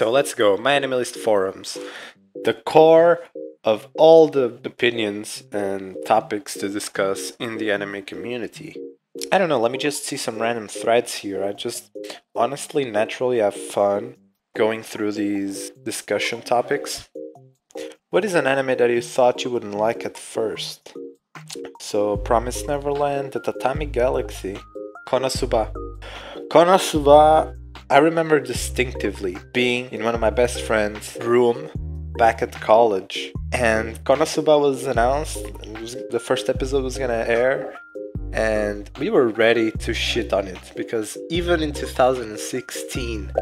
So let's go. MyAnimeList forums. The core of all the opinions and topics to discuss in the anime community. I don't know, let me just see some random threads here. I just honestly, naturally have fun going through these discussion topics. What is an anime that you thought you wouldn't like at first? So, Promised Neverland, The Tatami Galaxy, KonoSuba. KonoSuba, I remember distinctively being in one of my best friends' room back at college, and KonoSuba was announced, the first episode was gonna air, and we were ready to shit on it, because even in 2016,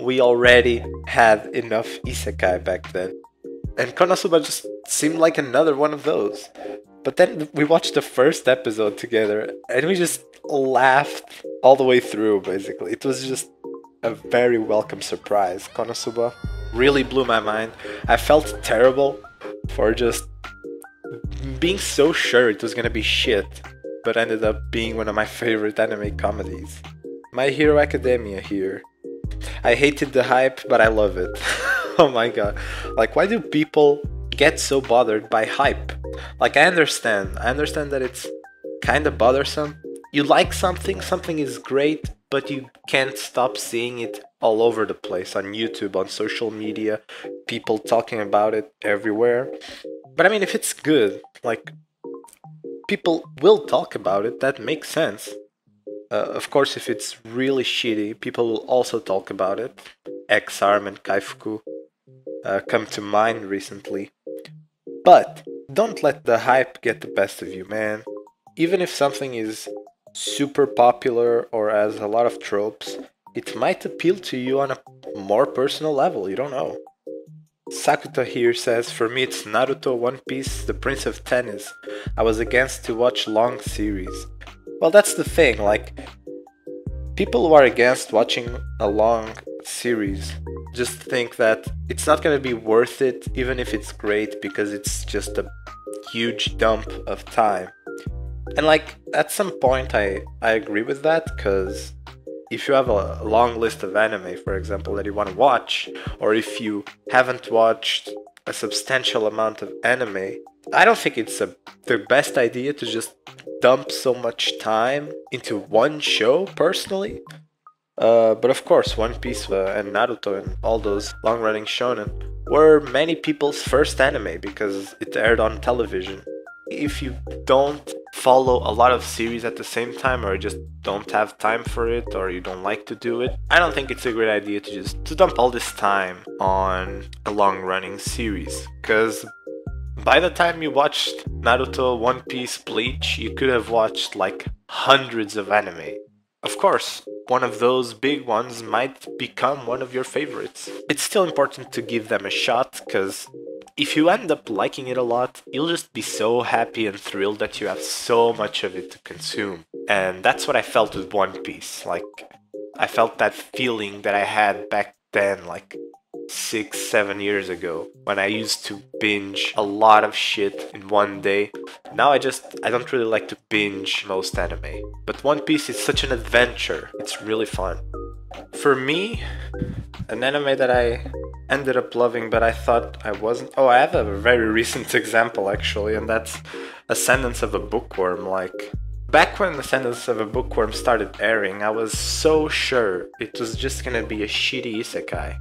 we already had enough isekai back then. And KonoSuba just seemed like another one of those. But then we watched the first episode together, and we just laughed all the way through, basically. It was just a very welcome surprise. KonoSuba really blew my mind. I felt terrible for just being so sure it was gonna be shit, but ended up being one of my favorite anime comedies. My Hero Academia here. I hated the hype, but I love it. Oh my god. Like, why do people get so bothered by hype? Like, I understand that it's kind of bothersome. You like something, something is great, but you can't stop seeing it all over the place, on YouTube, on social media, people talking about it everywhere. But I mean, if it's good, like, people will talk about it, that makes sense. Of course, if it's really shitty, people will also talk about it. X-Arm and Kaifuku come to mind recently. But don't let the hype get the best of you, man. Even if something is super popular or has a lot of tropes, it might appeal to you on a more personal level, you don't know. Sakuta here says, for me it's Naruto, One Piece, The Prince of Tennis. I was against to watch long series. Well, that's the thing, like, people who are against watching a long series just think that it's not gonna be worth it, even if it's great, because it's just a huge dump of time. And like, at some point I agree with that, because if you have a long list of anime, for example, that you want to watch, or if you haven't watched a substantial amount of anime, I don't think it's the best idea to just dump so much time into one show, personally. But of course, One Piece and Naruto and all those long-running shonen were many people's first anime because it aired on television. If you don't follow a lot of series at the same time, or just don't have time for it, or you don't like to do it, I don't think it's a great idea to dump all this time on a long-running series, because by the time you watched Naruto, One Piece, Bleach, you could have watched like hundreds of anime. Of course, one of those big ones might become one of your favorites. It's still important to give them a shot, because if you end up liking it a lot, you'll just be so happy and thrilled that you have so much of it to consume. And that's what I felt with One Piece. Like, I felt that feeling that I had back then, like 6-7 years ago, when I used to binge a lot of shit in one day. Now I don't really like to binge most anime. But One Piece is such an adventure. It's really fun. For me, an anime that I ended up loving but I thought I wasn't... Oh, I have a very recent example actually, and that's Ascendance of a Bookworm. Like, back when Ascendance of a Bookworm started airing, I was so sure it was just gonna be a shitty isekai.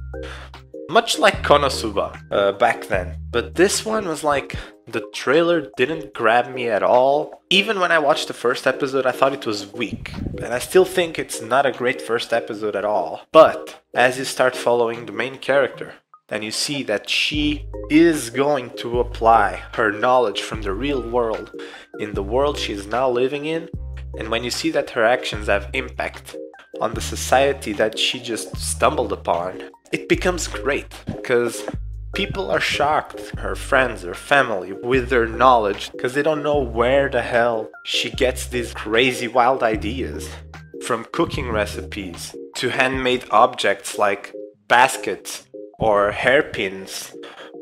Much like KonoSuba back then. But this one was like, the trailer didn't grab me at all. Even when I watched the first episode, I thought it was weak. And I still think it's not a great first episode at all. But as you start following the main character, and you see that she is going to apply her knowledge from the real world in the world she is now living in, and when you see that her actions have impact on the society that she just stumbled upon, it becomes great, because people are shocked, her friends, her family, with their knowledge, because they don't know where the hell she gets these crazy wild ideas. From cooking recipes to handmade objects like baskets or hairpins,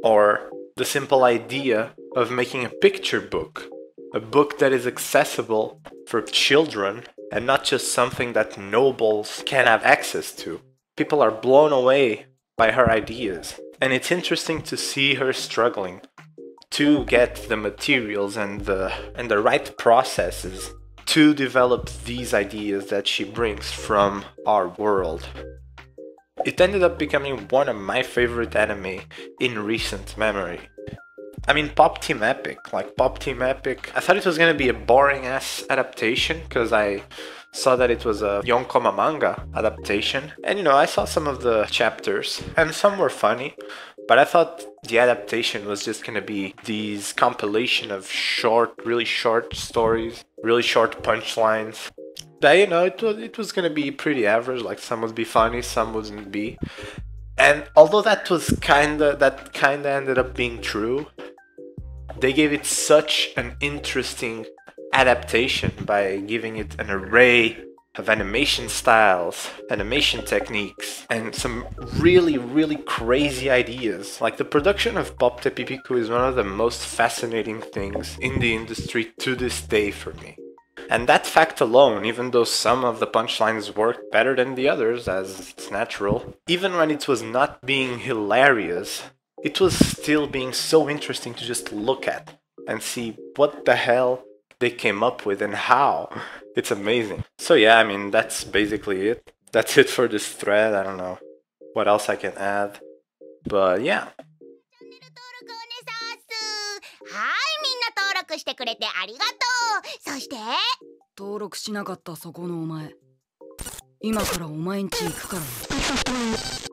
or the simple idea of making a picture book. A book that is accessible for children and not just something that nobles can have access to. People are blown away by her ideas. And it's interesting to see her struggling to get the materials and the right processes to develop these ideas that she brings from our world. It ended up becoming one of my favorite anime in recent memory. I mean, Pop Team Epic, I thought it was gonna be a boring ass adaptation because I saw that it was a Yonkoma manga adaptation. And I saw some of the chapters and some were funny, but I thought the adaptation was just gonna be these compilation of really short stories, really short punchlines. That it was gonna be pretty average, like some would be funny, some wouldn't be. And although that kinda ended up being true, they gave it such an interesting adaptation by giving it an array of animation styles, animation techniques, and some really, really crazy ideas. Like, the production of Pop Tepipiku is one of the most fascinating things in the industry to this day for me. And that fact alone, even though some of the punchlines worked better than the others, as it's natural, even when it was not being hilarious, it was still being so interesting to just look at and see what the hell they came up with and how. It's amazing. So yeah, I mean, that's basically it. That's it for this thread. I don't know what else I can add. But yeah. はい、みんな登録してくれてありがとう。そして登録しなかったそこのお前、今からお前んち行くからな。